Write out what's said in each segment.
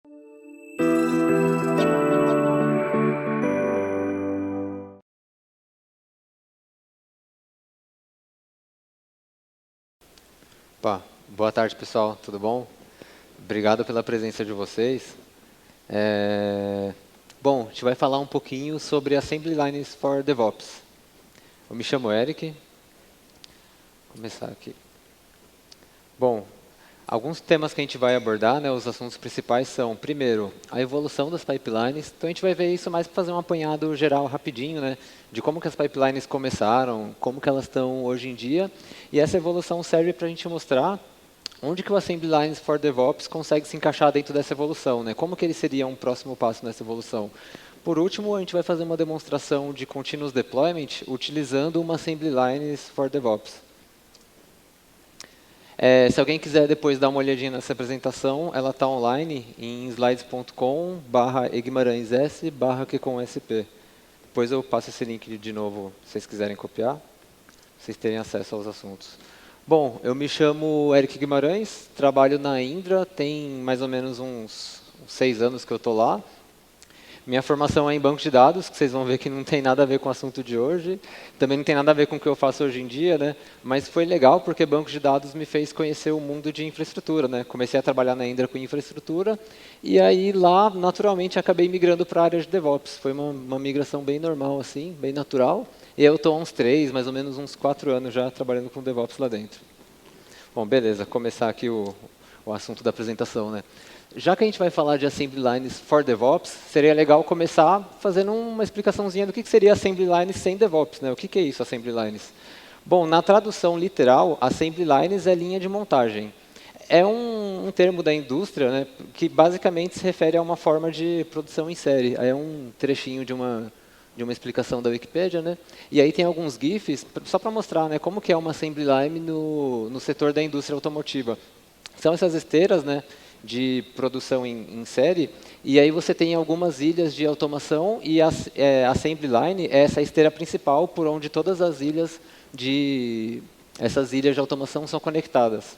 Opa, boa tarde, pessoal. Tudo bom? Obrigado pela presença de vocês. Bom, a gente vai falar um pouquinho sobre Assembly Lines for DevOps. Eu me chamo Eric. Vou começar aqui. Bom, alguns temas que a gente vai abordar, né, os assuntos principais são, primeiro, a evolução das pipelines. Então, a gente vai ver isso mais para fazer um apanhado geral rapidinho, né, de como que as pipelines começaram, como que elas estão hoje em dia. E essa evolução serve para a gente mostrar onde que o Assembly Lines for DevOps consegue se encaixar dentro dessa evolução, né? Como que ele seria um próximo passo nessa evolução? Por último, a gente vai fazer uma demonstração de Continuous Deployment utilizando uma Assembly Lines for DevOps. Se alguém quiser depois dar uma olhadinha nessa apresentação, ela está online em slides.com/eguimaraes-s/QComSP. Depois eu passo esse link de novo, se vocês quiserem copiar, para vocês terem acesso aos assuntos. Bom, eu me chamo Eric Guimarães, trabalho na Indra, tem mais ou menos uns 6 anos que eu estou lá. Minha formação é em banco de dados, que vocês vão ver que não tem nada a ver com o assunto de hoje. Também não tem nada a ver com o que eu faço hoje em dia, né? Mas foi legal porque banco de dados me fez conhecer o mundo de infraestrutura, né? Comecei a trabalhar na Indra com infraestrutura e aí lá, naturalmente, acabei migrando para a área de DevOps. Foi uma migração bem normal, assim, bem natural. E eu estou há uns 3, mais ou menos uns 4 anos já trabalhando com DevOps lá dentro. Bom, beleza, começar aqui o assunto da apresentação, né? Já que a gente vai falar de Assembly Lines for DevOps, seria legal começar fazendo uma explicaçãozinha do que seria Assembly Lines sem DevOps, né? O que é isso, Assembly Lines? Bom, na tradução literal, Assembly Lines é linha de montagem. É um termo da indústria, né, que basicamente se refere a uma forma de produção em série. Aí é um trechinho de uma explicação da Wikipédia, né? E aí tem alguns GIFs, só para mostrar, né, como que é uma Assembly Line no setor da indústria automotiva. São essas esteiras, né, de produção em série, e aí você tem algumas ilhas de automação, e a Assembly Line é essa esteira principal por onde todas as ilhas essas ilhas de automação são conectadas.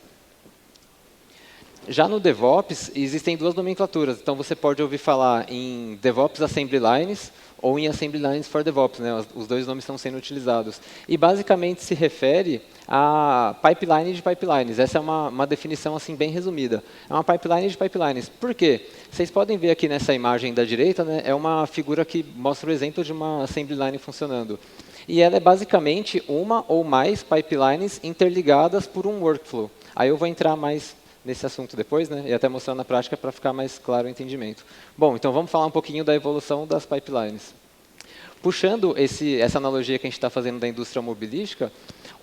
Já no DevOps, existem duas nomenclaturas. Então, você pode ouvir falar em DevOps Assembly Lines ou em Assembly Lines for DevOps. Né? Os dois nomes estão sendo utilizados. E, basicamente, se refere a pipeline de pipelines. Essa é uma definição assim bem resumida. É uma pipeline de pipelines. Por quê? Vocês podem ver aqui nessa imagem da direita, né, é uma figura que mostra o exemplo de uma Assembly Line funcionando. E ela é, basicamente, uma ou mais pipelines interligadas por um workflow. Aí eu vou entrar mais nesse assunto depois, né, e até mostrar na prática para ficar mais claro o entendimento. Bom, então vamos falar um pouquinho da evolução das pipelines. Puxando essa analogia que a gente está fazendo da indústria automobilística,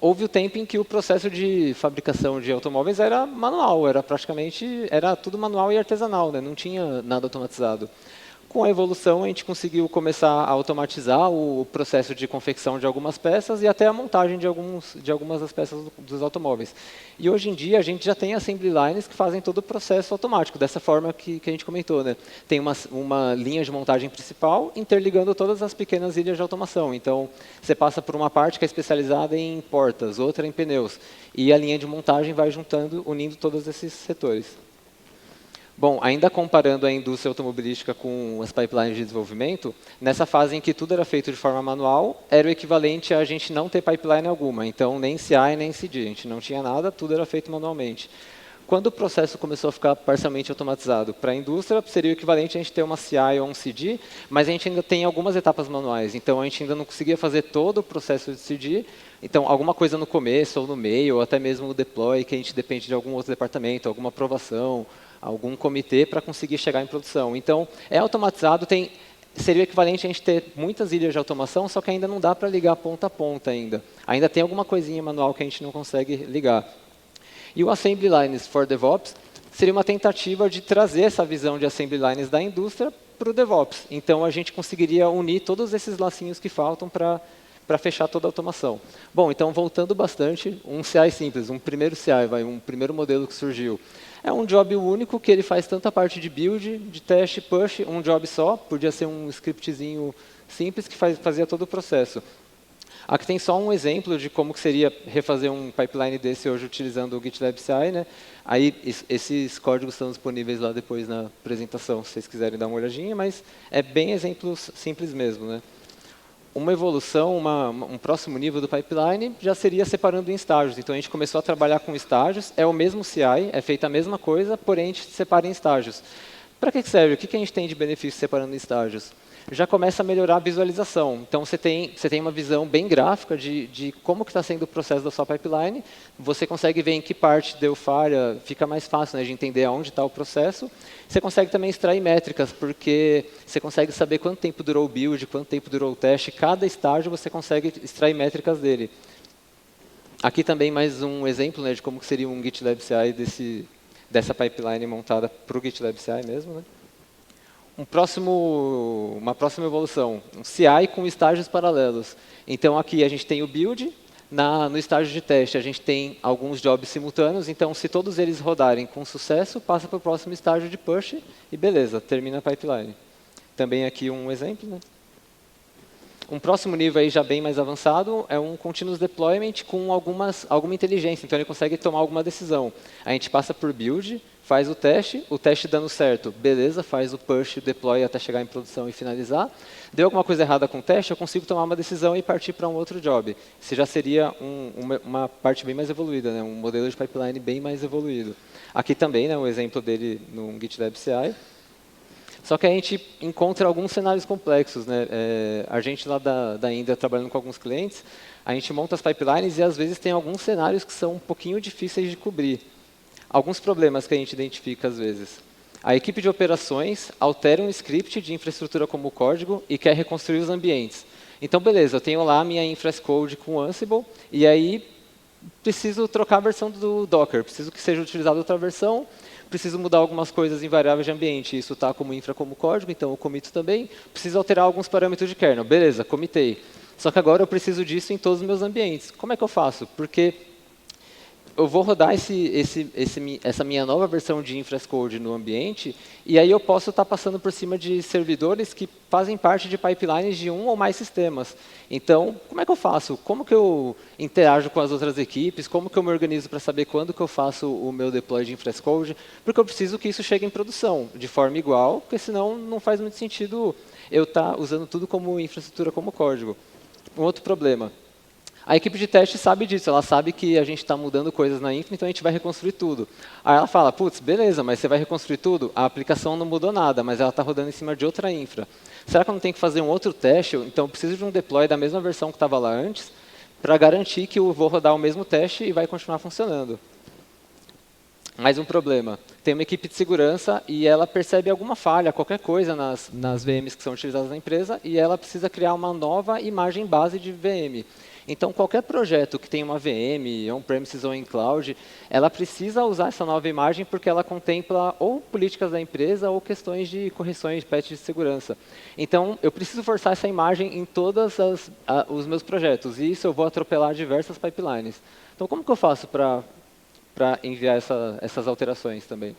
houve o tempo em que o processo de fabricação de automóveis era manual, era tudo manual e artesanal, né, não tinha nada automatizado. Com a evolução, a gente conseguiu começar a automatizar o processo de confecção de algumas peças e até a montagem de algumas das peças dos automóveis. E hoje em dia, a gente já tem assembly lines que fazem todo o processo automático, dessa forma que a gente comentou. Né? Tem uma linha de montagem principal interligando todas as pequenas ilhas de automação. Então, você passa por uma parte que é especializada em portas, outra em pneus. E a linha de montagem vai unindo todos esses setores. Bom, ainda comparando a indústria automobilística com as pipelines de desenvolvimento, nessa fase em que tudo era feito de forma manual, era o equivalente a gente não ter pipeline alguma. Então, nem CI, nem CD. A gente não tinha nada, tudo era feito manualmente. Quando o processo começou a ficar parcialmente automatizado para a indústria, seria o equivalente a gente ter uma CI ou um CD, mas a gente ainda tem algumas etapas manuais. Então, a gente ainda não conseguia fazer todo o processo de CD. Então, alguma coisa no começo ou no meio, ou até mesmo no deploy, que a gente depende de algum outro departamento, alguma aprovação, algum comitê para conseguir chegar em produção. Então, é automatizado, seria o equivalente a gente ter muitas ilhas de automação, só que ainda não dá para ligar ponta a ponta ainda. Ainda tem alguma coisinha manual que a gente não consegue ligar. E o Assembly Lines for DevOps seria uma tentativa de trazer essa visão de Assembly Lines da indústria para o DevOps. Então, a gente conseguiria unir todos esses lacinhos que faltam para fechar toda a automação. Bom, então, voltando bastante, um CI simples, um primeiro CI, um primeiro modelo que surgiu. É um job único que ele faz tanta parte de build, de teste, push, um job só. Podia ser um scriptzinho simples que fazia todo o processo. Aqui tem só um exemplo de como que seria refazer um pipeline desse hoje utilizando o GitLab CI, né? Aí esses códigos estão disponíveis lá depois na apresentação, se vocês quiserem dar uma olhadinha, mas é bem exemplos simples mesmo, né? Uma evolução, um próximo nível do pipeline já seria separando em estágios. Então a gente começou a trabalhar com estágios, é o mesmo CI, é feita a mesma coisa, porém a gente separa em estágios. Para que serve? O que a gente tem de benefício separando em estágios? Já começa a melhorar a visualização. Então, você tem uma visão bem gráfica de como que está sendo o processo da sua pipeline. Você consegue ver em que parte deu falha, fica mais fácil, né, de entender aonde está o processo. Você consegue também extrair métricas, porque você consegue saber quanto tempo durou o build, quanto tempo durou o teste. Cada estágio você consegue extrair métricas dele. Aqui também mais um exemplo, né, de como que seria um GitLab CI dessa pipeline montada para o GitLab CI mesmo, né? Uma próxima evolução, um CI com estágios paralelos. Então, aqui a gente tem o build, no estágio de teste a gente tem alguns jobs simultâneos, então se todos eles rodarem com sucesso, passa para o próximo estágio de push e beleza, termina a pipeline. Também aqui um exemplo, né? Um próximo nível aí já bem mais avançado é um continuous deployment com alguma inteligência, então ele consegue tomar alguma decisão. A gente passa por build, faz o teste dando certo, beleza, faz o push, deploy até chegar em produção e finalizar. Deu alguma coisa errada com o teste, eu consigo tomar uma decisão e partir para um outro job. Isso já seria uma parte bem mais evoluída, né? Um modelo de pipeline bem mais evoluído. Aqui também, né, um exemplo dele no GitLab CI. Só que a gente encontra alguns cenários complexos, né? A gente lá da Indra, trabalhando com alguns clientes, a gente monta as pipelines e às vezes tem alguns cenários que são um pouquinho difíceis de cobrir. Alguns problemas que a gente identifica às vezes. A equipe de operações altera um script de infraestrutura como código e quer reconstruir os ambientes. Então, beleza, eu tenho lá a minha infra as code com Ansible e aí preciso trocar a versão do Docker, preciso que seja utilizada outra versão, preciso mudar algumas coisas em variáveis de ambiente, isso está como infra como código, então eu comito também, preciso alterar alguns parâmetros de kernel, beleza, comitei. Só que agora eu preciso disso em todos os meus ambientes. Como é que eu faço? Porque eu vou rodar essa minha nova versão de InfraCode no ambiente, e aí eu posso estar passando por cima de servidores que fazem parte de pipelines de um ou mais sistemas. Então, como é que eu faço? Como que eu interajo com as outras equipes? Como que eu me organizo para saber quando que eu faço o meu deploy de InfraCode? Porque eu preciso que isso chegue em produção de forma igual, porque senão não faz muito sentido eu estar usando tudo como infraestrutura, como código. Um outro problema. A equipe de teste sabe disso, ela sabe que a gente está mudando coisas na infra, então a gente vai reconstruir tudo. Aí ela fala, putz, beleza, mas você vai reconstruir tudo? A aplicação não mudou nada, mas ela está rodando em cima de outra infra. Será que eu não tenho que fazer um outro teste? Então eu preciso de um deploy da mesma versão que estava lá antes, para garantir que eu vou rodar o mesmo teste e vai continuar funcionando. Mais um problema. Tem uma equipe de segurança e ela percebe alguma falha, qualquer coisa nas VMs que são utilizadas na empresa, e ela precisa criar uma nova imagem base de VM. Então, qualquer projeto que tenha uma VM, on-premises ou em cloud, ela precisa usar essa nova imagem porque ela contempla ou políticas da empresa ou questões de correções de patch de segurança. Então, eu preciso forçar essa imagem em todos os meus projetos, e isso eu vou atropelar diversas pipelines. Então, como que eu faço para enviar essas alterações também?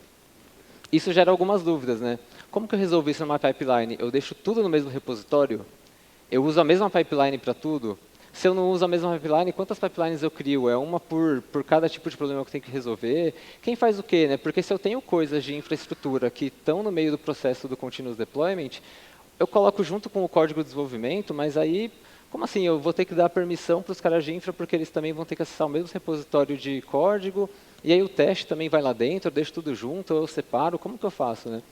Isso gera algumas dúvidas, né? Como que eu resolvo isso numa pipeline? Eu deixo tudo no mesmo repositório? Eu uso a mesma pipeline para tudo? Se eu não uso a mesma pipeline, quantas pipelines eu crio? É uma por cada tipo de problema que eu tenho que resolver? Quem faz o quê, né? Porque se eu tenho coisas de infraestrutura que estão no meio do processo do continuous deployment, eu coloco junto com o código de desenvolvimento, mas aí, como assim? Eu vou ter que dar permissão para os caras de infra, porque eles também vão ter que acessar o mesmo repositório de código, e aí o teste também vai lá dentro, eu deixo tudo junto, eu separo, como que eu faço, né?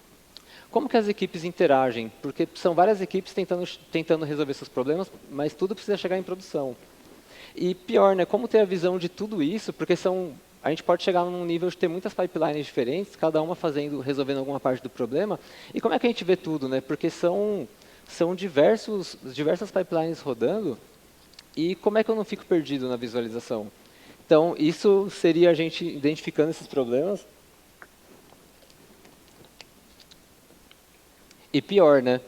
Como que as equipes interagem? Porque são várias equipes tentando resolver seus problemas, mas tudo precisa chegar em produção. E pior, né, como ter a visão de tudo isso? Porque a gente pode chegar num nível de ter muitas pipelines diferentes, cada uma resolvendo alguma parte do problema. E como é que a gente vê tudo, né? Porque são diversas pipelines rodando. E como é que eu não fico perdido na visualização? Então, isso seria a gente identificando esses problemas. E pior, né?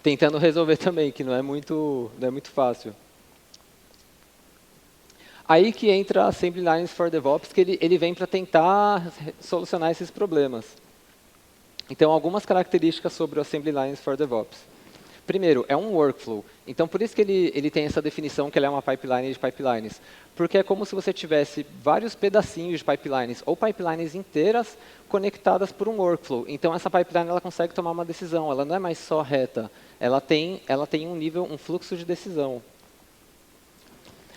Tentando resolver também, que não é muito fácil. Aí que entra a Assembly Lines for DevOps, que ele vem para tentar solucionar esses problemas. Então, algumas características sobre o Assembly Lines for DevOps. Primeiro, é um workflow. Então, por isso que ele tem essa definição que ele é uma pipeline de pipelines. Porque é como se você tivesse vários pedacinhos de pipelines, ou pipelines inteiras conectadas por um workflow. Então, essa pipeline ela consegue tomar uma decisão. Ela não é mais só reta. Ela tem um nível, um fluxo de decisão.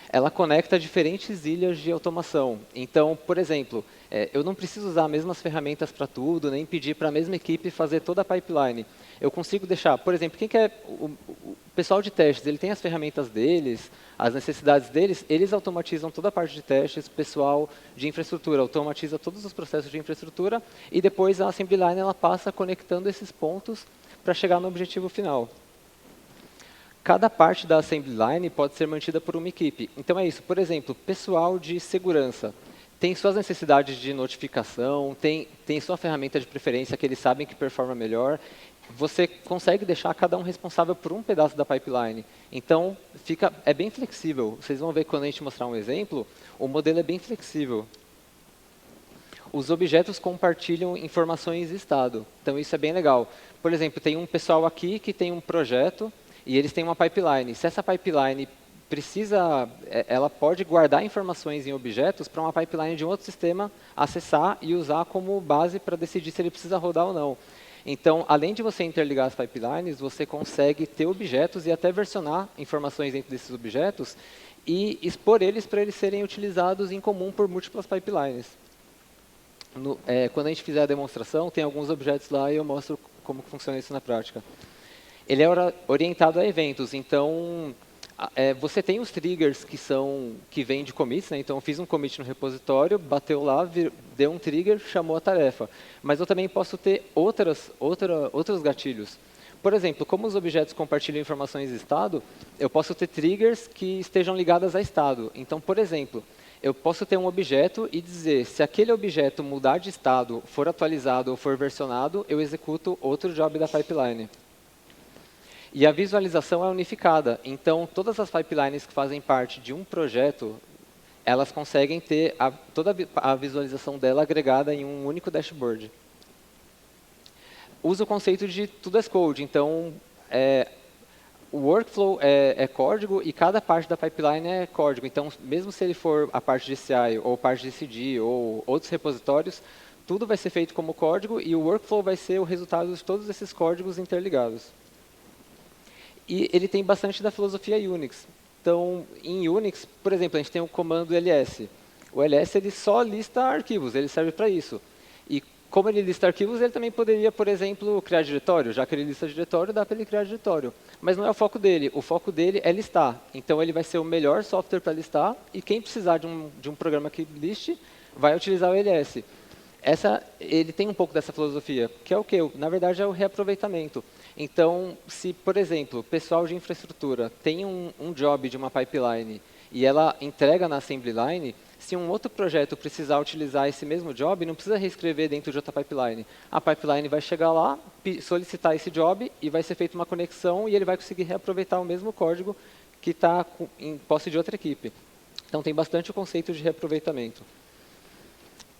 Ela conecta diferentes ilhas de automação. Então, por exemplo, eu não preciso usar as mesmas ferramentas para tudo, nem pedir para a mesma equipe fazer toda a pipeline. Eu consigo deixar, por exemplo, quem quer o pessoal de testes, ele tem as ferramentas deles, as necessidades deles, eles automatizam toda a parte de testes, o pessoal de infraestrutura automatiza todos os processos de infraestrutura e depois a assembly line ela passa conectando esses pontos para chegar no objetivo final. Cada parte da assembly line pode ser mantida por uma equipe. Então é isso, por exemplo, pessoal de segurança tem suas necessidades de notificação, tem sua ferramenta de preferência que eles sabem que performa melhor. Você consegue deixar cada um responsável por um pedaço da pipeline. Então é bem flexível. Vocês vão ver quando a gente mostrar um exemplo, o modelo é bem flexível. Os objetos compartilham informações de estado. Então isso é bem legal. Por exemplo, tem um pessoal aqui que tem um projeto e eles têm uma pipeline. Se essa pipeline ela pode guardar informações em objetos para uma pipeline de um outro sistema acessar e usar como base para decidir se ele precisa rodar ou não. Então, além de você interligar as pipelines, você consegue ter objetos e até versionar informações dentro desses objetos e expor eles para eles serem utilizados em comum por múltiplas pipelines. Quando a gente fizer a demonstração, tem alguns objetos lá e eu mostro como funciona isso na prática. Ele é orientado a eventos, então você tem os triggers que vêm de commits, né? Então eu fiz um commit no repositório, bateu lá, deu um trigger, chamou a tarefa. Mas eu também posso ter outros gatilhos. Por exemplo, como os objetos compartilham informações de estado, eu posso ter triggers que estejam ligadas a estado. Então, por exemplo, eu posso ter um objeto e dizer, se aquele objeto mudar de estado, for atualizado ou for versionado, eu executo outro job da pipeline. E a visualização é unificada. Então, todas as pipelines que fazem parte de um projeto, elas conseguem ter toda a visualização dela agregada em um único dashboard. Usa o conceito de tudo as code. Então, o workflow é código e cada parte da pipeline é código. Então, mesmo se ele for a parte de CI ou parte de CD ou outros repositórios, tudo vai ser feito como código e o workflow vai ser o resultado de todos esses códigos interligados. E ele tem bastante da filosofia Unix. Então, em Unix, por exemplo, a gente tem o comando ls. O ls ele só lista arquivos, ele serve para isso. E como ele lista arquivos, ele também poderia, por exemplo, criar diretório. Já que ele lista diretório, dá para ele criar diretório. Mas não é o foco dele. O foco dele é listar. Então, ele vai ser o melhor software para listar. E quem precisar de um programa que liste, vai utilizar o ls. Ele tem um pouco dessa filosofia, que é o quê? Na verdade, é o reaproveitamento. Então, se, por exemplo, o pessoal de infraestrutura tem um job de uma pipeline e ela entrega na assembly line, se um outro projeto precisar utilizar esse mesmo job, não precisa reescrever dentro de outra pipeline. A pipeline vai chegar lá, solicitar esse job e vai ser feita uma conexão e ele vai conseguir reaproveitar o mesmo código que está em posse de outra equipe. Então, tem bastante o conceito de reaproveitamento.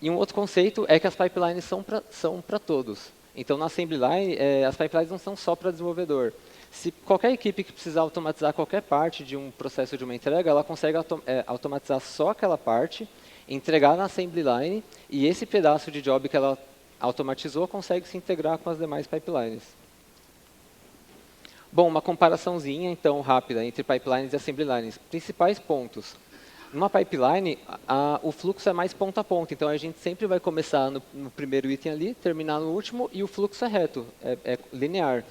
E um outro conceito é que as pipelines são para todos. Então, na assembly line, as pipelines não são só para desenvolvedor. Se qualquer equipe que precisar automatizar qualquer parte de um processo de uma entrega, ela consegue automatizar só aquela parte, entregar na assembly line, e esse pedaço de job que ela automatizou consegue se integrar com as demais pipelines. Bom, uma comparaçãozinha, então, rápida entre pipelines e assembly lines. Principais pontos. Numa pipeline, o fluxo é mais ponta a ponta, então a gente sempre vai começar no primeiro item ali, terminar no último, e o fluxo é reto, é linear.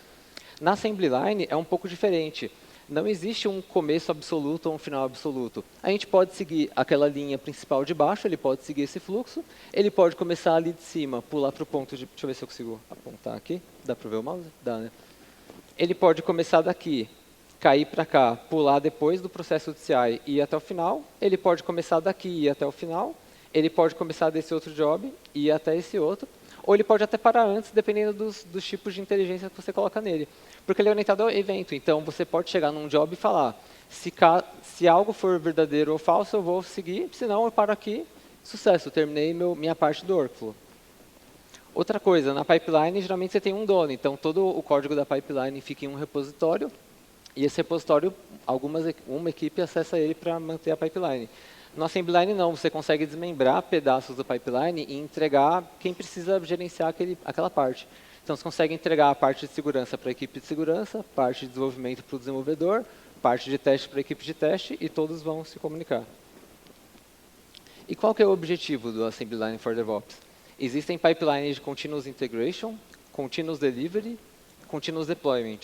Na assembly line é um pouco diferente. Não existe um começo absoluto ou um final absoluto. A gente pode seguir aquela linha principal de baixo, ele pode seguir esse fluxo, ele pode começar ali de cima, pular para o ponto de... Deixa eu ver se eu consigo apontar aqui. Dá para ver o mouse? Dá, né? Ele pode começar daqui, cair para cá, pular depois do processo de CI e ir até o final. Ele pode começar daqui e ir até o final. Ele pode começar desse outro job e ir até esse outro. Ou ele pode até parar antes, dependendo dos tipos de inteligência que você coloca nele. Porque ele é orientado ao evento. Então, você pode chegar num job e falar, se algo for verdadeiro ou falso, eu vou seguir. Senão, eu paro aqui. Sucesso, terminei minha parte do workflow. Outra coisa, na pipeline, geralmente você tem um dono, então todo o código da pipeline fica em um repositório, e esse repositório, uma equipe acessa ele para manter a pipeline. No assembly line, não, você consegue desmembrar pedaços do pipeline e entregar quem precisa gerenciar aquela parte. Então, você consegue entregar a parte de segurança para a equipe de segurança, parte de desenvolvimento para o desenvolvedor, parte de teste para a equipe de teste, e todos vão se comunicar. E qual que é o objetivo do Assembly Line for DevOps? Existem pipelines de Continuous Integration, Continuous Delivery, Continuous Deployment.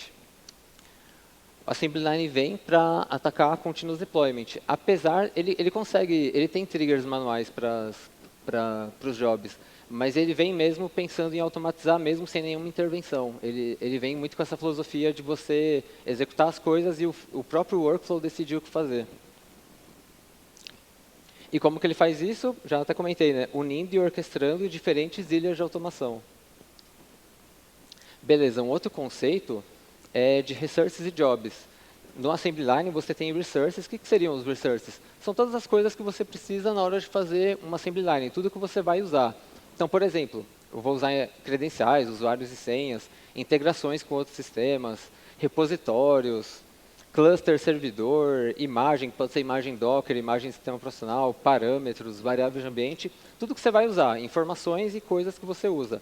O Assembly Line vem para atacar Continuous Deployment. Apesar, ele tem triggers manuais para os jobs, mas ele vem mesmo pensando em automatizar mesmo sem nenhuma intervenção. Ele vem muito com essa filosofia de você executar as coisas e o próprio workflow decidir o que fazer. E como que ele faz isso? Já até comentei, né? Unindo e orquestrando diferentes ilhas de automação. Beleza, um outro conceito é de resources e jobs. No Assembly Line você tem resources. O que seriam os resources? São todas as coisas que você precisa na hora de fazer uma Assembly Line, tudo que você vai usar. Então, por exemplo, eu vou usar credenciais, usuários e senhas, integrações com outros sistemas, repositórios, cluster servidor, imagem, pode ser imagem Docker, imagem sistema profissional, parâmetros, variáveis de ambiente, tudo que você vai usar, informações e coisas que você usa.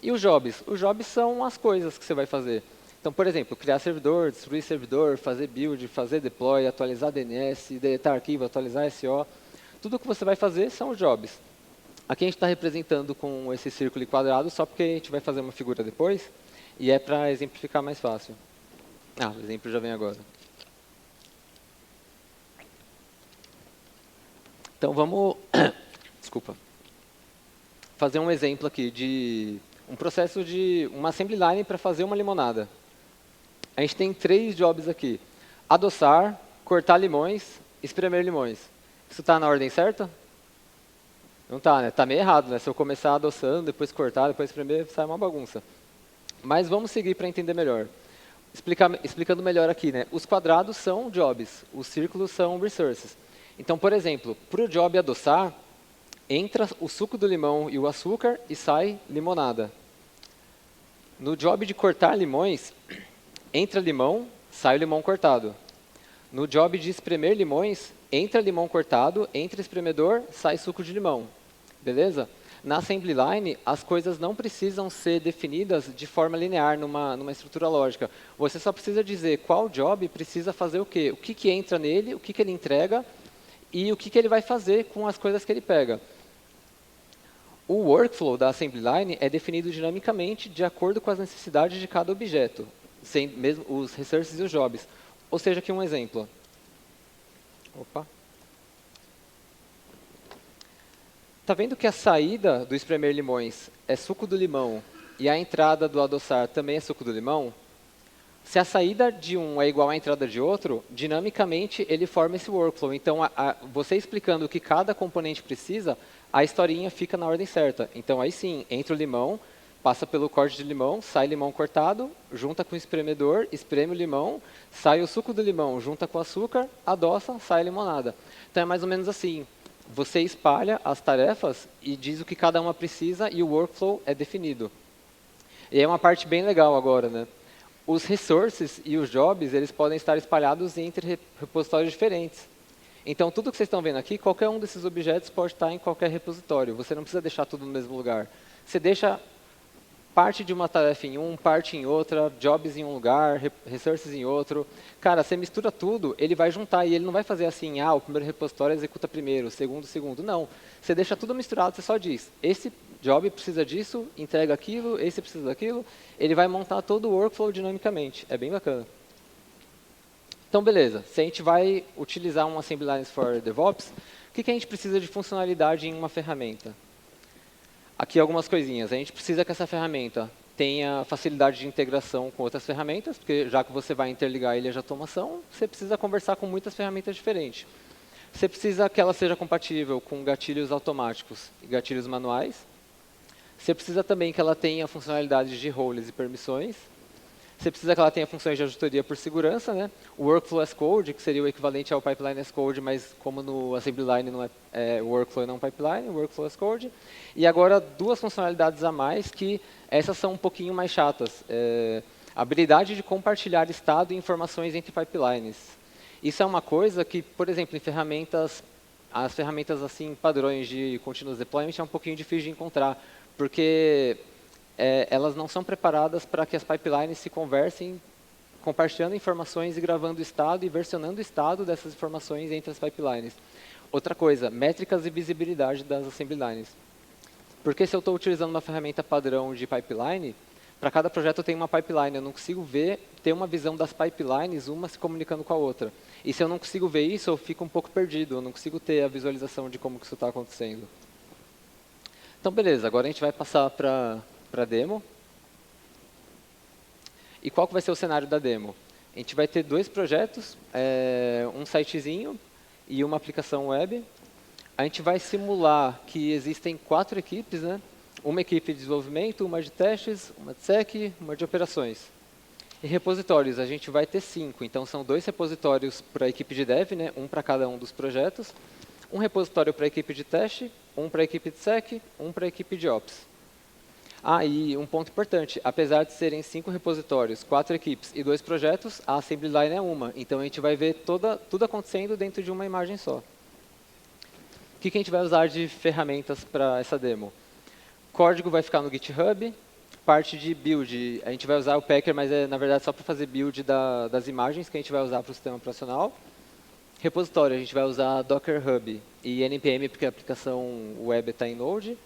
E os jobs? Os jobs são as coisas que você vai fazer. Então, por exemplo, criar servidor, destruir servidor, fazer build, fazer deploy, atualizar DNS, deletar arquivo, atualizar SO. Tudo que você vai fazer são os jobs. Aqui a gente está representando com esse círculo quadrado só porque a gente vai fazer uma figura depois e é para exemplificar mais fácil. O exemplo já vem agora. Então vamos desculpa, fazer um exemplo aqui de um processo de uma assembly line para fazer uma limonada. A gente tem 3 jobs aqui: adoçar, cortar limões, espremer limões. Isso está na ordem certa? Não está, né? Está meio errado, né? Se eu começar adoçando, depois cortar, depois espremer, sai uma bagunça. Mas vamos seguir para entender melhor. Explicando melhor aqui, né? Os quadrados são jobs, os círculos são resources. Então, por exemplo, para o job adoçar, entra o suco do limão e o açúcar e sai limonada. No job de cortar limões, entra limão, sai o limão cortado. No job de espremer limões, entra limão cortado, entra espremedor, sai suco de limão. Beleza? Na Assembly Line, as coisas não precisam ser definidas de forma linear numa estrutura lógica. Você só precisa dizer qual job precisa fazer o quê, o que entra nele, o que ele entrega e o que ele vai fazer com as coisas que ele pega. O workflow da Assembly Line é definido dinamicamente de acordo com as necessidades de cada objeto, mesmo os resources e os jobs. Ou seja, aqui um exemplo. Opa. Está vendo que a saída do espremer limões é suco do limão e a entrada do adoçar também é suco do limão? Se a saída de um é igual à entrada de outro, dinamicamente ele forma esse workflow. Então, você explicando o que cada componente precisa, a historinha fica na ordem certa. Então, aí sim, entra o limão, passa pelo corte de limão, sai limão cortado, junta com o espremedor, espreme o limão, sai o suco do limão, junta com o açúcar, adoça, sai a limonada. Então, é mais ou menos assim. Você espalha as tarefas e diz o que cada uma precisa e o workflow é definido. E é uma parte bem legal agora, né? Os resources e os jobs, eles podem estar espalhados entre repositórios diferentes. Então, tudo que vocês estão vendo aqui, qualquer um desses objetos pode estar em qualquer repositório. Você não precisa deixar tudo no mesmo lugar. Você deixa parte de uma tarefa em um, parte em outra, jobs em um lugar, resources em outro. Cara, você mistura tudo, ele vai juntar e ele não vai fazer assim, o primeiro repositório executa primeiro, o segundo. Não. Você deixa tudo misturado, você só diz, esse job precisa disso, entrega aquilo, esse precisa daquilo. Ele vai montar todo o workflow dinamicamente. É bem bacana. Então, beleza. Se a gente vai utilizar um Assembly Lines for DevOps, o que a gente precisa de funcionalidade em uma ferramenta? Aqui algumas coisinhas. A gente precisa que essa ferramenta tenha facilidade de integração com outras ferramentas, porque já que você vai interligar ilhas de automação, você precisa conversar com muitas ferramentas diferentes. Você precisa que ela seja compatível com gatilhos automáticos e gatilhos manuais. Você precisa também que ela tenha funcionalidades de roles e permissões. Você precisa que ela tenha funções de auditoria por segurança, né? O Workflow as Code, que seria o equivalente ao Pipeline as Code, mas como no Assembly Line não é Workflow e não Pipeline, Workflow as Code. E agora, duas funcionalidades a mais, que essas são um pouquinho mais chatas. A habilidade de compartilhar estado e informações entre pipelines. Isso é uma coisa que, por exemplo, em ferramentas, as ferramentas assim padrões de Continuous Deployment é um pouquinho difícil de encontrar, porque elas não são preparadas para que as pipelines se conversem, compartilhando informações e gravando o estado e versionando o estado dessas informações entre as pipelines. Outra coisa, métricas e visibilidade das assembly lines. Porque se eu estou utilizando uma ferramenta padrão de pipeline, para cada projeto eu tenho uma pipeline, eu não consigo ter uma visão das pipelines, uma se comunicando com a outra. E se eu não consigo ver isso, eu fico um pouco perdido, eu não consigo ter a visualização de como que isso está acontecendo. Então, beleza, agora a gente vai passar para a demo. E qual que vai ser o cenário da demo? A gente vai ter dois projetos, um sitezinho e uma aplicação web. A gente vai simular que existem 4 equipes, né? Uma equipe de desenvolvimento, uma de testes, uma de SEC, uma de operações. E repositórios, a gente vai ter 5. Então, são 2 repositórios para a equipe de dev, né? Um para cada um dos projetos. Um repositório para a equipe de teste, um para a equipe de SEC, um para a equipe de Ops. Ah, e um ponto importante, apesar de serem 5 repositórios, 4 equipes e 2 projetos, a assembly line é uma. Então, a gente vai ver tudo acontecendo dentro de uma imagem só. O que a gente vai usar de ferramentas para essa demo? Código vai ficar no GitHub. Parte de build, a gente vai usar o Packer, mas na verdade só para fazer build das imagens que a gente vai usar para o sistema operacional. Repositório, a gente vai usar Docker Hub e NPM, porque a aplicação web está em Node.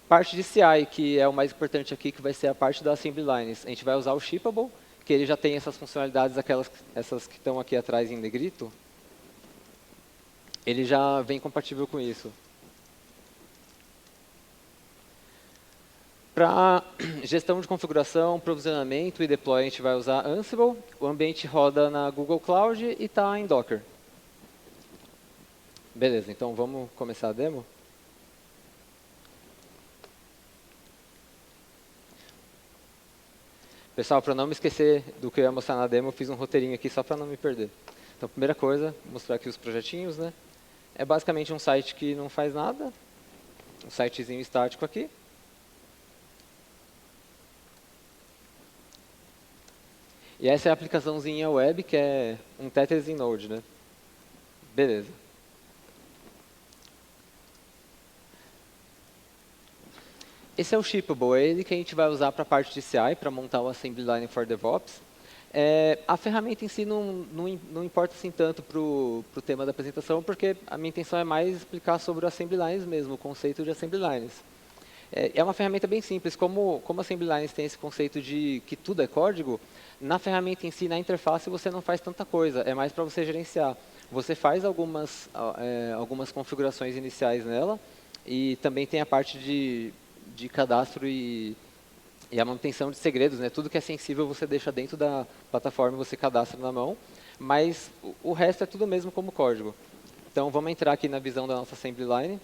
Parte de CI, que é o mais importante aqui, que vai ser a parte da Assembly Lines. A gente vai usar o Shippable, que ele já tem essas funcionalidades, essas que estão aqui atrás em negrito. Ele já vem compatível com isso. Para gestão de configuração, provisionamento e deploy, a gente vai usar Ansible. O ambiente roda na Google Cloud e está em Docker. Beleza, então vamos começar a demo? Pessoal, para não me esquecer do que eu ia mostrar na demo, eu fiz um roteirinho aqui só para não me perder. Então, primeira coisa, mostrar aqui os projetinhos, né? É basicamente um site que não faz nada, um sitezinho estático aqui. E essa é a aplicaçãozinha web, que é um Tetris em Node, né? Beleza. Esse é o Shippable, é ele que a gente vai usar para a parte de CI, para montar o Assembly Line for DevOps. A ferramenta em si não importa assim tanto para o tema da apresentação, porque a minha intenção é mais explicar sobre o Assembly Lines mesmo, o conceito de Assembly Lines. É uma ferramenta bem simples, como Assembly Lines tem esse conceito de que tudo é código, na ferramenta em si, na interface, você não faz tanta coisa, é mais para você gerenciar. Você faz algumas configurações iniciais nela, e também tem a parte de cadastro e a manutenção de segredos, né? Tudo que é sensível você deixa dentro da plataforma e você cadastra na mão, mas o resto é tudo mesmo como código. Então, vamos entrar aqui na visão da nossa Assembly Line.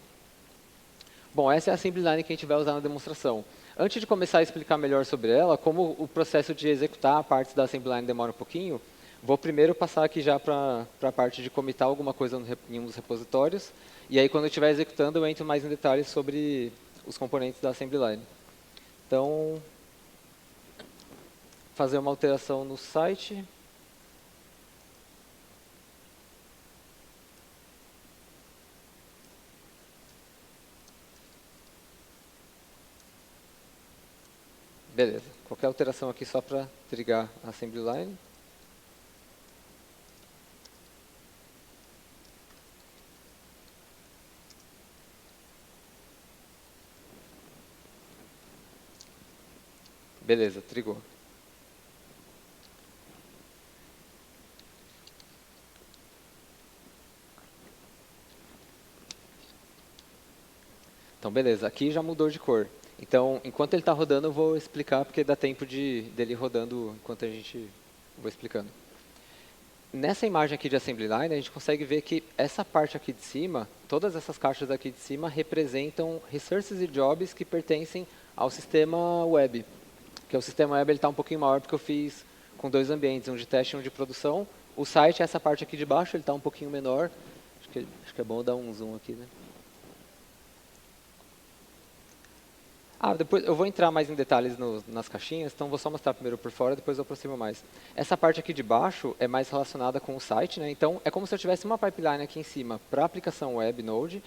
Bom, essa é a Assembly Line que a gente vai usar na demonstração. Antes de começar a explicar melhor sobre ela, como o processo de executar partes da Assembly Line demora um pouquinho, vou primeiro passar aqui já para a parte de comitar alguma coisa em um dos repositórios, e aí quando eu estiver executando eu entro mais em detalhes sobre os componentes da Assembly Line. Então, fazer uma alteração no site. Beleza. Qualquer alteração aqui só para trigar a Assembly Line. Beleza, trigou. Então, beleza. Aqui já mudou de cor. Então, enquanto ele está rodando, eu vou explicar, porque dá tempo dele rodando enquanto a gente vou explicando. Nessa imagem aqui de Assembly Line, a gente consegue ver que essa parte aqui de cima, todas essas caixas aqui de cima, representam resources e jobs que pertencem ao sistema web. Porque o sistema web está um pouquinho maior porque eu fiz com dois ambientes, um de teste e um de produção. O site é essa parte aqui de baixo, ele está um pouquinho menor. Acho que é bom dar um zoom aqui, né? Depois eu vou entrar mais em detalhes nas caixinhas, então vou só mostrar primeiro por fora, depois eu aproximo mais. Essa parte aqui de baixo é mais relacionada com o site, né? Então é como se eu tivesse uma pipeline aqui em cima para a aplicação web Node,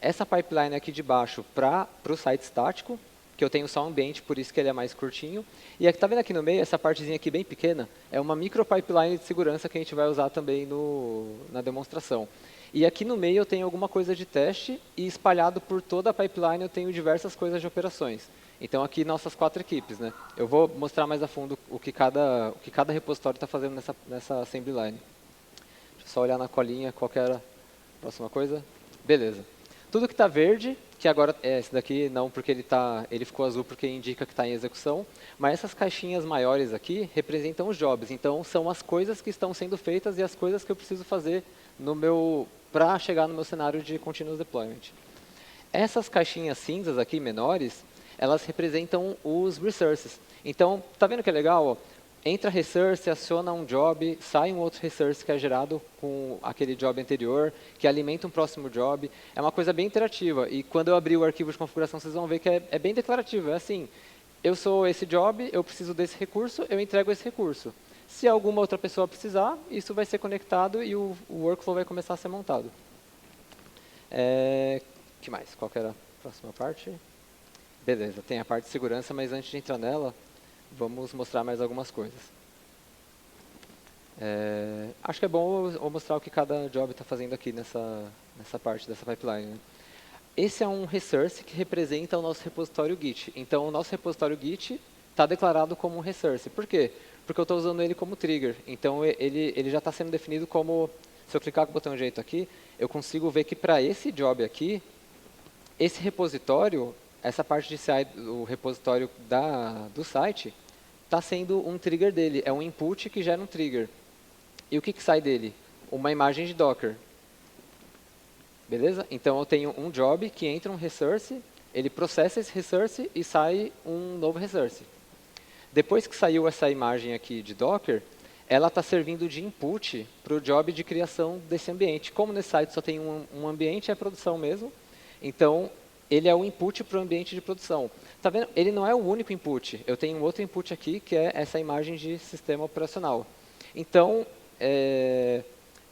essa pipeline aqui de baixo para o site estático, que eu tenho só um ambiente, por isso que ele é mais curtinho. E está vendo aqui no meio, essa partezinha aqui bem pequena, é uma micro pipeline de segurança que a gente vai usar também na demonstração. E aqui no meio eu tenho alguma coisa de teste e espalhado por toda a pipeline eu tenho diversas coisas de operações. Então aqui nossas 4 equipes, né? Eu vou mostrar mais a fundo o que cada repositório está fazendo nessa assembly line. Deixa eu só olhar na colinha qual que era a próxima coisa. Beleza. Tudo que está verde, que agora esse daqui não porque ele ficou azul porque indica que está em execução, mas essas caixinhas maiores aqui representam os jobs. Então são as coisas que estão sendo feitas e as coisas que eu preciso fazer para chegar no meu cenário de continuous deployment. Essas caixinhas cinzas aqui, menores, elas representam os resources. Então, tá vendo que é legal? Ó? Entra resource, aciona um job, sai um outro resource que é gerado com aquele job anterior, que alimenta um próximo job. É uma coisa bem interativa. E quando eu abrir o arquivo de configuração, vocês vão ver que é bem declarativo. É assim, eu sou esse job, eu preciso desse recurso, eu entrego esse recurso. Se alguma outra pessoa precisar, isso vai ser conectado e o workflow vai começar a ser montado. Que mais? Qual que era a próxima parte? Beleza, tem a parte de segurança, mas antes de entrar nela, vamos mostrar mais algumas coisas. Acho que é bom eu mostrar o que cada job está fazendo aqui nessa parte dessa pipeline. Né? Esse é um resource que representa o nosso repositório Git. Então, o nosso repositório Git está declarado como um resource. Por quê? Porque eu estou usando ele como trigger. Então, ele já está sendo definido como... Se eu clicar com o botão direito aqui, eu consigo ver que para esse job aqui, esse repositório, essa parte de CI, o repositório do site, está sendo um trigger dele. É um input que gera um trigger. E o que sai dele? Uma imagem de Docker. Beleza? Então, eu tenho um job que entra um resource, ele processa esse resource e sai um novo resource. Depois que saiu essa imagem aqui de Docker, ela está servindo de input para o job de criação desse ambiente. Como nesse site só tem um ambiente, é produção mesmo. Então, ele é o input para o ambiente de produção. Tá vendo? Ele não é o único input. Eu tenho um outro input aqui, que é essa imagem de sistema operacional. Então,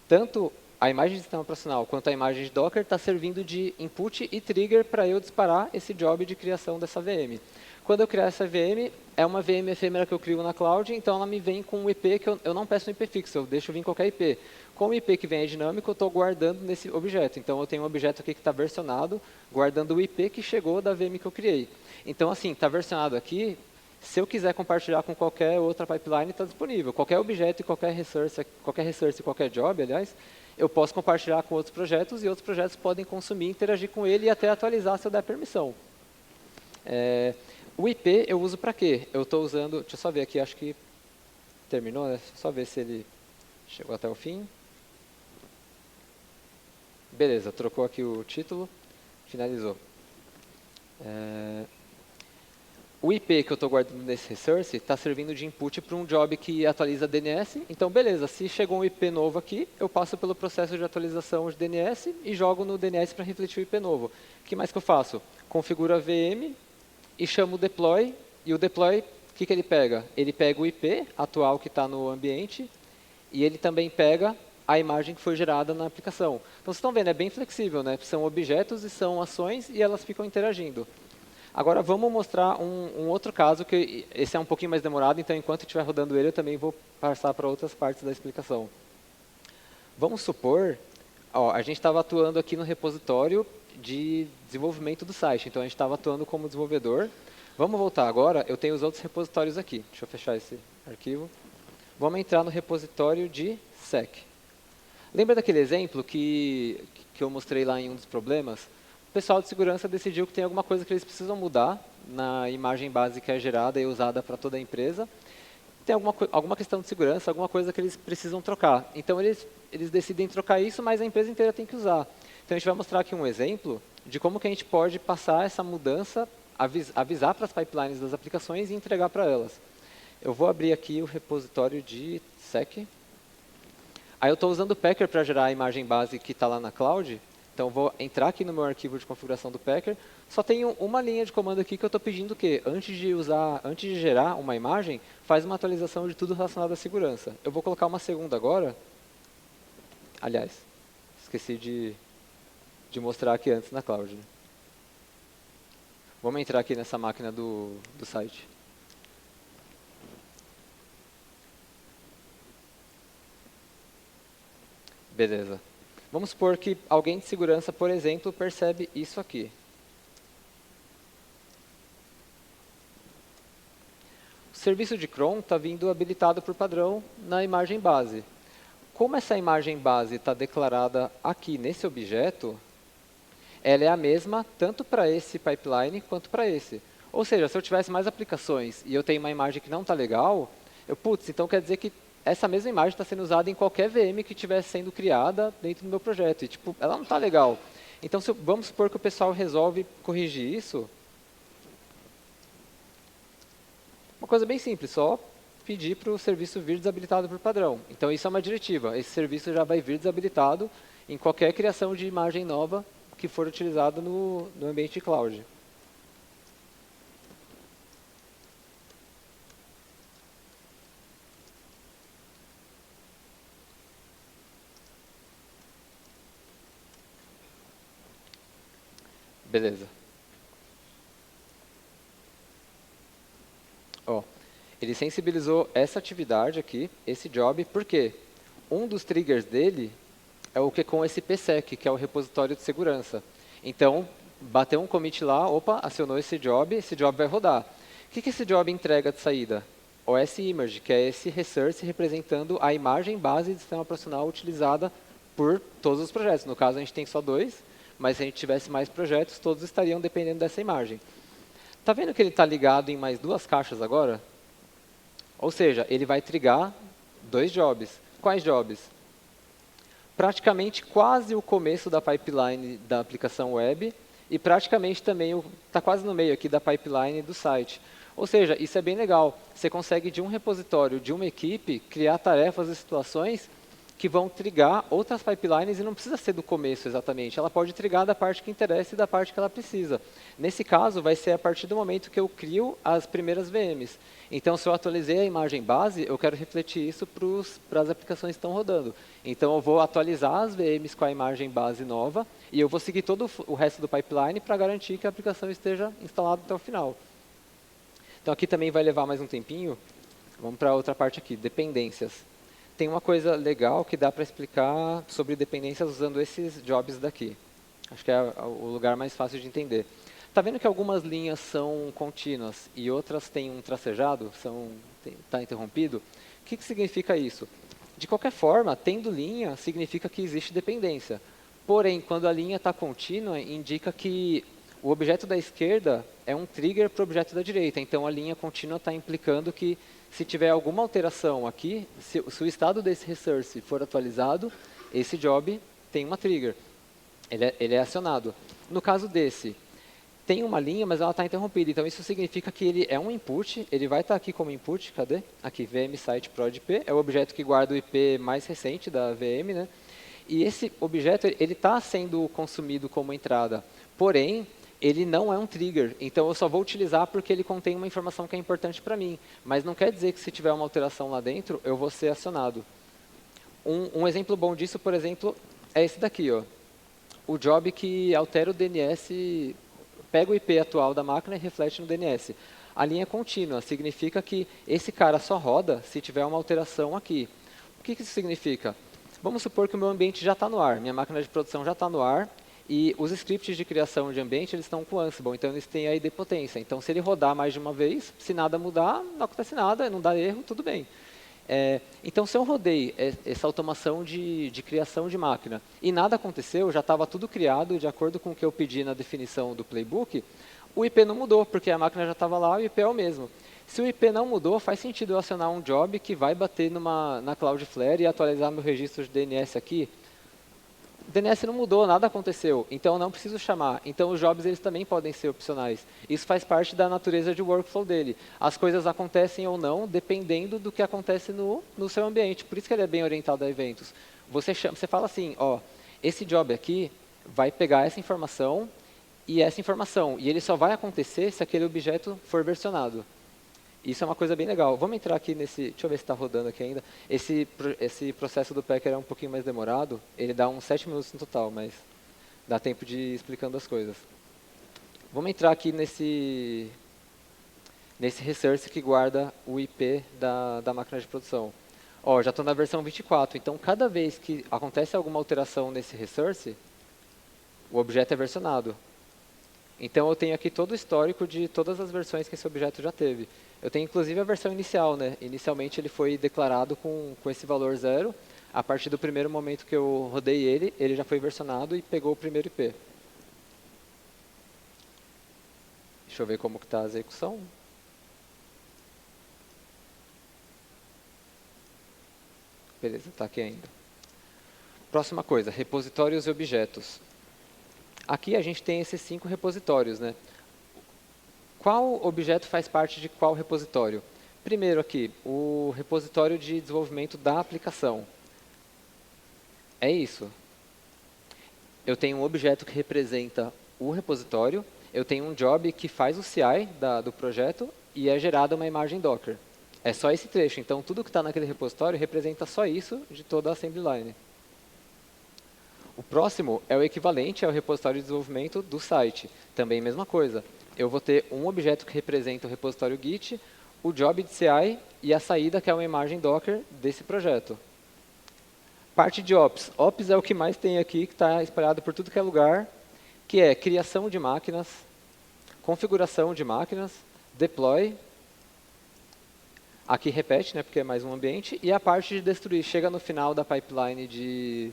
tanto a imagem de sistema operacional quanto a imagem de Docker está servindo de input e trigger para eu disparar esse job de criação dessa VM. Quando eu criar essa VM, é uma VM efêmera que eu crio na cloud, então ela me vem com um IP que eu não peço um IP fixo, eu deixo vir qualquer IP. Como o IP que vem é dinâmico, eu estou guardando nesse objeto. Então, eu tenho um objeto aqui que está versionado, guardando o IP que chegou da VM que eu criei. Então, assim, está versionado aqui. Se eu quiser compartilhar com qualquer outra pipeline, está disponível. Qualquer objeto e qualquer resource e qualquer job, aliás, eu posso compartilhar com outros projetos e outros projetos podem consumir, interagir com ele e até atualizar se eu der permissão. O IP eu uso para quê? Eu estou usando, deixa eu só ver aqui, acho que terminou, né? Só ver se ele chegou até o fim. Beleza, trocou aqui o título, finalizou. O IP que eu estou guardando nesse resource está servindo de input para um job que atualiza DNS. Então, beleza, se chegou um IP novo aqui, eu passo pelo processo de atualização de DNS e jogo no DNS para refletir o IP novo. O que mais que eu faço? Configuro a VM e chamo o deploy. E o deploy, o que ele pega? Ele pega o IP atual que está no ambiente e ele também pega a imagem que foi gerada na aplicação. Então, vocês estão vendo, é bem flexível, né? São objetos e são ações e elas ficam interagindo. Agora, vamos mostrar um outro caso, que esse é um pouquinho mais demorado, então, enquanto estiver rodando ele, eu também vou passar para outras partes da explicação. Vamos supor, a gente estava atuando aqui no repositório de desenvolvimento do site, então, a gente estava atuando como desenvolvedor. Vamos voltar agora, eu tenho os outros repositórios aqui. Deixa eu fechar esse arquivo. Vamos entrar no repositório de sec. Lembra daquele exemplo que eu mostrei lá em um dos problemas? O pessoal de segurança decidiu que tem alguma coisa que eles precisam mudar na imagem base que é gerada e usada para toda a empresa. Tem alguma questão de segurança, alguma coisa que eles precisam trocar. Então, eles decidem trocar isso, mas a empresa inteira tem que usar. Então, a gente vai mostrar aqui um exemplo de como que a gente pode passar essa mudança, avisar para as pipelines das aplicações e entregar para elas. Eu vou abrir aqui o repositório de sec. Aí eu estou usando o Packer para gerar a imagem base que está lá na cloud. Então, eu vou entrar aqui no meu arquivo de configuração do Packer. Só tenho uma linha de comando aqui que eu estou pedindo que, antes de gerar uma imagem, faz uma atualização de tudo relacionado à segurança. Eu vou colocar uma segunda agora. Aliás, esqueci de mostrar aqui antes na cloud. Né? Vamos entrar aqui nessa máquina do site. Beleza. Vamos supor que alguém de segurança, por exemplo, percebe isso aqui. O serviço de cron está vindo habilitado por padrão na imagem base. Como essa imagem base está declarada aqui nesse objeto, ela é a mesma tanto para esse pipeline quanto para esse. Ou seja, se eu tivesse mais aplicações e eu tenho uma imagem que não está legal, então quer dizer que essa mesma imagem está sendo usada em qualquer VM que estivesse sendo criada dentro do meu projeto. E, ela não está legal. Então, vamos supor que o pessoal resolve corrigir isso. Uma coisa bem simples, só pedir para o serviço vir desabilitado por padrão. Então, isso é uma diretiva. Esse serviço já vai vir desabilitado em qualquer criação de imagem nova que for utilizado no ambiente cloud. Beleza. Ó, ele sensibilizou essa atividade aqui, esse job, porque um dos triggers dele é o QCon SPSec, que é o repositório de segurança. Então, bateu um commit lá, opa, acionou esse job vai rodar. O que esse job entrega de saída? OS Image, que é esse resource representando a imagem base do sistema operacional utilizada por todos os projetos. No caso, a gente tem só 2, mas se a gente tivesse mais projetos, todos estariam dependendo dessa imagem. Está vendo que ele está ligado em mais 2 caixas agora? Ou seja, ele vai trigar 2 jobs. Quais jobs? Praticamente quase o começo da pipeline da aplicação web e praticamente também está quase no meio aqui da pipeline do site. Ou seja, isso é bem legal. Você consegue, de um repositório, de uma equipe, criar tarefas e situações que vão trigar outras pipelines e não precisa ser do começo exatamente. Ela pode trigar da parte que interessa e da parte que ela precisa. Nesse caso, vai ser a partir do momento que eu crio as primeiras VMs. Então, se eu atualizei a imagem base, eu quero refletir isso para as aplicações que estão rodando. Então, eu vou atualizar as VMs com a imagem base nova e eu vou seguir todo o resto do pipeline para garantir que a aplicação esteja instalada até o final. Então, aqui também vai levar mais um tempinho. Vamos para outra parte aqui, dependências. Tem uma coisa legal que dá para explicar sobre dependências usando esses jobs daqui. Acho que é o lugar mais fácil de entender. Está vendo que algumas linhas são contínuas e outras têm um tracejado, está interrompido? O que significa isso? De qualquer forma, tendo linha, significa que existe dependência. Porém, quando a linha está contínua, indica que o objeto da esquerda é um trigger para o objeto da direita. Então, a linha contínua está implicando que, se tiver alguma alteração aqui, se o estado desse resource for atualizado, esse job tem uma trigger. Ele é acionado. No caso desse, tem uma linha, mas ela está interrompida. Então, isso significa que ele é um input. Ele vai estar aqui como input. Cadê? Aqui, VM site prod IP. É o objeto que guarda o IP mais recente da VM. Né? E esse objeto está sendo consumido como entrada. Porém, ele não é um trigger, então eu só vou utilizar porque ele contém uma informação que é importante para mim. Mas não quer dizer que se tiver uma alteração lá dentro, eu vou ser acionado. Um exemplo bom disso, por exemplo, é esse daqui. Ó. O job que altera o DNS, pega o IP atual da máquina e reflete no DNS. A linha contínua significa que esse cara só roda se tiver uma alteração aqui. O que isso significa? Vamos supor que o meu ambiente já está no ar, minha máquina de produção já está no ar, e os scripts de criação de ambiente eles estão com Ansible, então eles têm a idempotência. Então, se ele rodar mais de uma vez, se nada mudar, não acontece nada, não dá erro, tudo bem. Então, se eu rodei essa automação de criação de máquina e nada aconteceu, já estava tudo criado de acordo com o que eu pedi na definição do playbook, o IP não mudou, porque a máquina já estava lá e o IP é o mesmo. Se o IP não mudou, faz sentido eu acionar um job que vai bater na Cloudflare e atualizar meu registro de DNS aqui. O DNS não mudou, nada aconteceu, então eu não preciso chamar. Então os jobs eles também podem ser opcionais. Isso faz parte da natureza de workflow dele. As coisas acontecem ou não, dependendo do que acontece no seu ambiente. Por isso que ele é bem orientado a eventos. Você fala assim, ó, esse job aqui vai pegar essa informação, e ele só vai acontecer se aquele objeto for versionado. Isso é uma coisa bem legal. Vamos entrar aqui nesse... Deixa eu ver se está rodando aqui ainda. Esse processo do Packer é um pouquinho mais demorado. Ele dá uns 7 minutos no total, mas dá tempo de ir explicando as coisas. Vamos entrar aqui nesse resource que guarda o IP da máquina de produção. Ó, já estou na versão 24, então cada vez que acontece alguma alteração nesse resource, o objeto é versionado. Então eu tenho aqui todo o histórico de todas as versões que esse objeto já teve. Eu tenho inclusive a versão inicial, né? Inicialmente ele foi declarado com esse valor 0. A partir do primeiro momento que eu rodei ele já foi versionado e pegou o primeiro IP. Deixa eu ver como está a execução. Beleza, está aqui ainda. Próxima coisa, repositórios e objetos. Aqui a gente tem esses 5 repositórios, né? Qual objeto faz parte de qual repositório? Primeiro aqui, o repositório de desenvolvimento da aplicação. É isso. Eu tenho um objeto que representa o repositório, eu tenho um job que faz o CI do projeto e é gerada uma imagem Docker. É só esse trecho, então tudo que está naquele repositório representa só isso de toda a assembly line. O próximo é o equivalente ao repositório de desenvolvimento do site. Também mesma coisa. Eu vou ter um objeto que representa o repositório Git, o job de CI e a saída, que é uma imagem Docker desse projeto. Parte de Ops. Ops é o que mais tem aqui, que está espalhado por tudo que é lugar, que é criação de máquinas, configuração de máquinas, deploy. Aqui repete, né, porque é mais um ambiente. E a parte de destruir. Chega no final da pipeline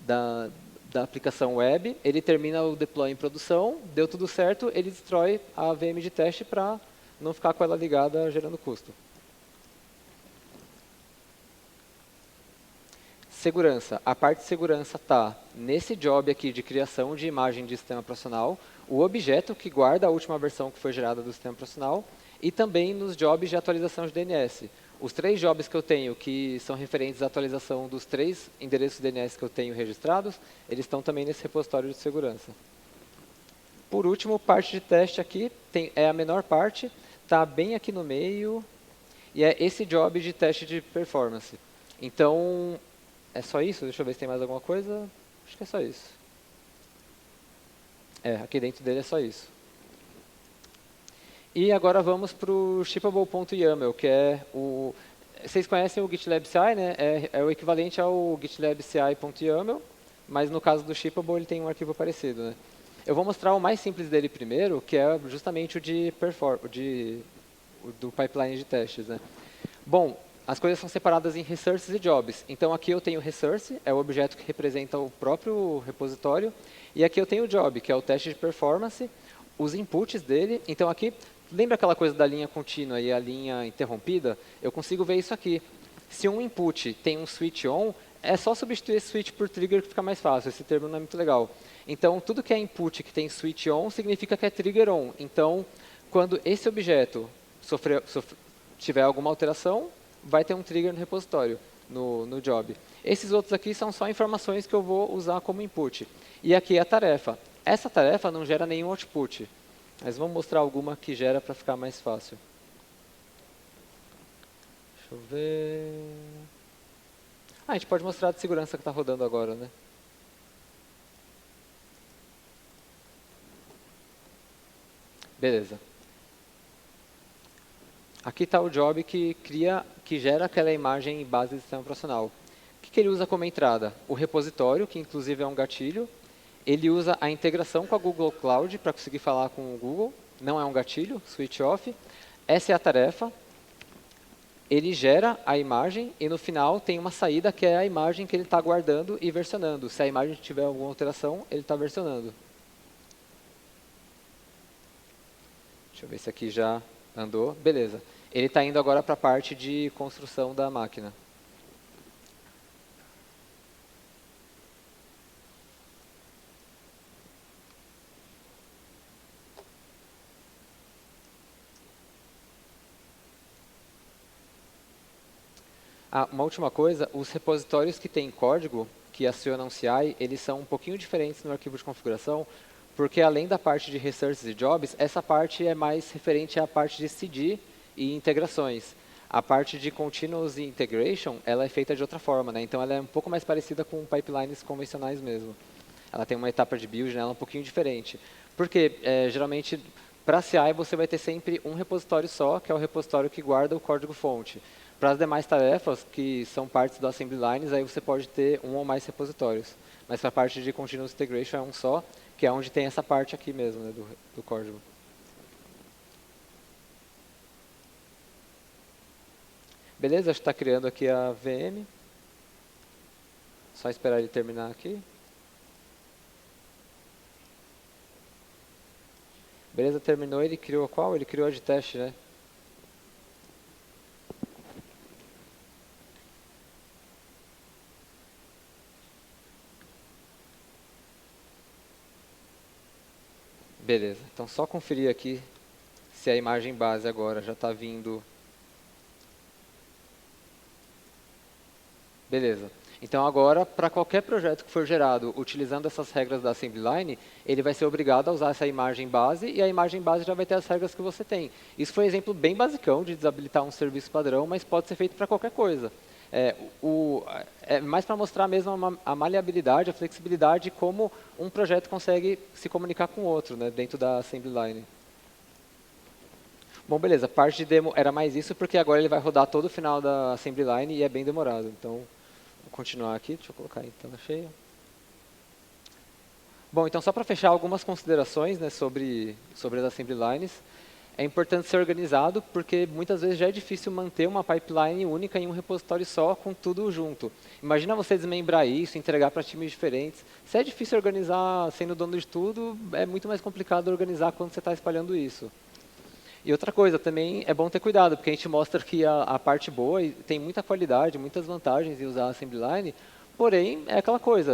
da aplicação web, ele termina o deploy em produção, deu tudo certo, ele destrói a VM de teste para não ficar com ela ligada gerando custo. Segurança. A parte de segurança está nesse job aqui de criação de imagem de sistema operacional, o objeto que guarda a última versão que foi gerada do sistema operacional e também nos jobs de atualização de DNS. Os 3 jobs que eu tenho, que são referentes à atualização dos 3 endereços DNS que eu tenho registrados, eles estão também nesse repositório de segurança. Por último, parte de teste aqui, é a menor parte, está bem aqui no meio, e é esse job de teste de performance. Então, é só isso? Deixa eu ver se tem mais alguma coisa. Acho que é só isso. Aqui dentro dele é só isso. E agora vamos para o shippable.yaml, que é o... Vocês conhecem o GitLab CI, né? É o equivalente ao GitLab CI.yaml, mas no caso do shippable ele tem um arquivo parecido, né? Eu vou mostrar o mais simples dele primeiro, que é justamente o do pipeline de testes, né? Bom, as coisas são separadas em resources e jobs. Então aqui eu tenho resource, é o objeto que representa o próprio repositório, e aqui eu tenho o job, que é o teste de performance, os inputs dele. Então aqui, lembra aquela coisa da linha contínua e a linha interrompida? Eu consigo ver isso aqui. Se um input tem um switch on, é só substituir esse switch por trigger que fica mais fácil. Esse termo não é muito legal. Então, tudo que é input que tem switch on significa que é trigger on. Então, quando esse objeto tiver alguma alteração, vai ter um trigger no repositório, no job. Esses outros aqui são só informações que eu vou usar como input. E aqui é a tarefa. Essa tarefa não gera nenhum output. Mas vamos mostrar alguma que gera para ficar mais fácil. Deixa eu ver... a gente pode mostrar a de segurança que está rodando agora, né? Beleza. Aqui está o job que gera aquela imagem base do sistema operacional. O que ele usa como entrada? O repositório, que inclusive é um gatilho. Ele usa a integração com a Google Cloud para conseguir falar com o Google. Não é um gatilho, switch off. Essa é a tarefa. Ele gera a imagem e no final tem uma saída que é a imagem que ele está guardando e versionando. Se a imagem tiver alguma alteração, ele está versionando. Deixa eu ver se aqui já andou. Beleza. Ele está indo agora para a parte de construção da máquina. Uma última coisa, os repositórios que têm código, que acionam CI, eles são um pouquinho diferentes no arquivo de configuração, porque além da parte de resources e jobs, essa parte é mais referente à parte de CD e integrações. A parte de continuous integration, ela é feita de outra forma, né? Então ela é um pouco mais parecida com pipelines convencionais mesmo. Ela tem uma etapa de build nela um pouquinho diferente. Porque, geralmente, para CI você vai ter sempre um repositório só, que é o repositório que guarda o código-fonte. Para as demais tarefas, que são partes do assembly lines, aí você pode ter um ou mais repositórios. Mas para a parte de continuous integration é um só, que é onde tem essa parte aqui mesmo, né, do código. Beleza, acho que está criando aqui a VM. Só esperar ele terminar aqui. Beleza, terminou, ele criou qual? Ele criou a de teste, né? Beleza, então só conferir aqui se a imagem base agora já está vindo. Beleza. Então agora, para qualquer projeto que for gerado utilizando essas regras da assembly line, ele vai ser obrigado a usar essa imagem base e a imagem base já vai ter as regras que você tem. Isso foi um exemplo bem basicão de desabilitar um serviço padrão, mas pode ser feito para qualquer coisa. É mais para mostrar mesmo a maleabilidade, a flexibilidade, como um projeto consegue se comunicar com o outro, né, dentro da assembly line. Bom, beleza, parte de demo era mais isso, porque agora ele vai rodar todo o final da assembly line e é bem demorado. Então, vou continuar aqui, deixa eu colocar em tela cheia. Bom, então só para fechar algumas considerações, né, sobre as assembly lines. É importante ser organizado, porque muitas vezes já é difícil manter uma pipeline única em um repositório só, com tudo junto. Imagina você desmembrar isso, entregar para times diferentes. Se é difícil organizar sendo dono de tudo, é muito mais complicado organizar quando você está espalhando isso. E outra coisa, também é bom ter cuidado, porque a gente mostra que a parte boa tem muita qualidade, muitas vantagens em usar a assembly line, porém, é aquela coisa,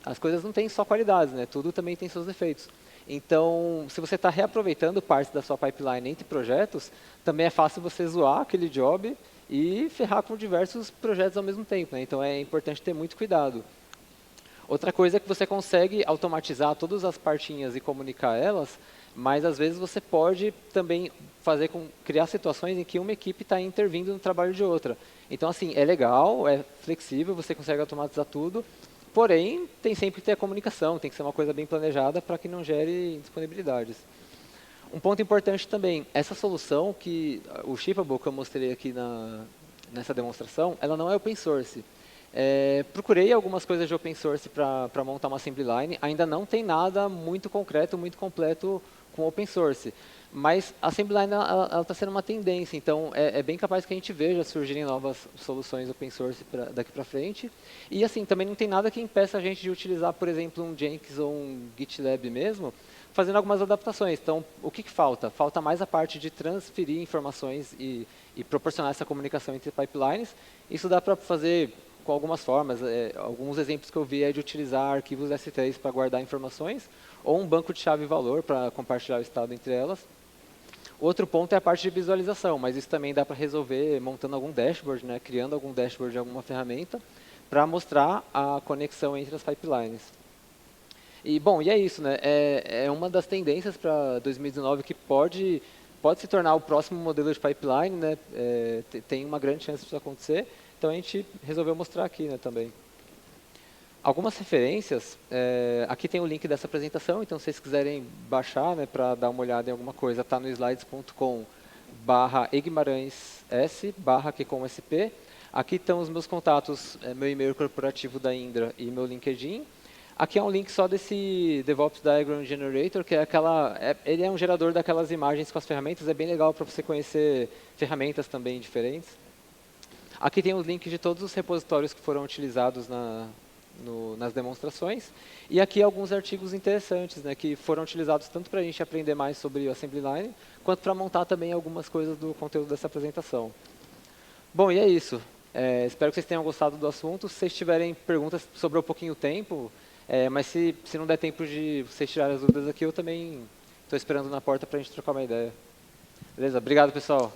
as coisas não têm só qualidades, né? Tudo também tem seus defeitos. Então, se você está reaproveitando partes da sua pipeline entre projetos, também é fácil você zoar aquele job e ferrar com diversos projetos ao mesmo tempo, né? Então, é importante ter muito cuidado. Outra coisa é que você consegue automatizar todas as partinhas e comunicar elas, mas às vezes você pode também criar situações em que uma equipe está intervindo no trabalho de outra. Então, assim, é legal, é flexível, você consegue automatizar tudo, porém, tem sempre que ter a comunicação, tem que ser uma coisa bem planejada para que não gere disponibilidades. Um ponto importante também, essa solução que o Shippable que eu mostrei aqui nessa demonstração, ela não é open source. Procurei algumas coisas de open source para montar uma assembly line, ainda não tem nada muito concreto, muito completo com open source. Mas a assembly line está sendo uma tendência, então é bem capaz que a gente veja surgirem novas soluções open source daqui para frente. E assim, também não tem nada que impeça a gente de utilizar, por exemplo, um Jenkins ou um GitLab mesmo, fazendo algumas adaptações. Então, o que falta? Falta mais a parte de transferir informações e proporcionar essa comunicação entre pipelines. Isso dá para fazer com algumas formas. Alguns exemplos que eu vi é de utilizar arquivos S3 para guardar informações, ou um banco de chave e valor para compartilhar o estado entre elas. Outro ponto é a parte de visualização, mas isso também dá para resolver montando algum dashboard, né, criando algum dashboard de alguma ferramenta, para mostrar a conexão entre as pipelines. E, bom, e é isso, né? É uma das tendências para 2019 que pode se tornar o próximo modelo de pipeline, né? Tem uma grande chance disso acontecer, então a gente resolveu mostrar aqui, né, também. Algumas referências, aqui tem o link dessa apresentação, então se vocês quiserem baixar, né, para dar uma olhada em alguma coisa, está no slides.com/eguimarães-s/QComSP. Aqui estão os meus contatos, meu e-mail corporativo da Indra e meu LinkedIn. Aqui é um link só desse DevOps Diagram Generator, que é ele é um gerador daquelas imagens com as ferramentas, é bem legal para você conhecer ferramentas também diferentes. Aqui tem os links de todos os repositórios que foram utilizados nas demonstrações. E aqui alguns artigos interessantes, né, que foram utilizados tanto para a gente aprender mais sobre o Assembly Line, quanto para montar também algumas coisas do conteúdo dessa apresentação. Bom, e é isso. Espero que vocês tenham gostado do assunto. Se vocês tiverem perguntas, sobrou um pouquinho tempo, mas se não der tempo de vocês tirarem as dúvidas aqui, eu também estou esperando na porta para a gente trocar uma ideia. Beleza? Obrigado, pessoal.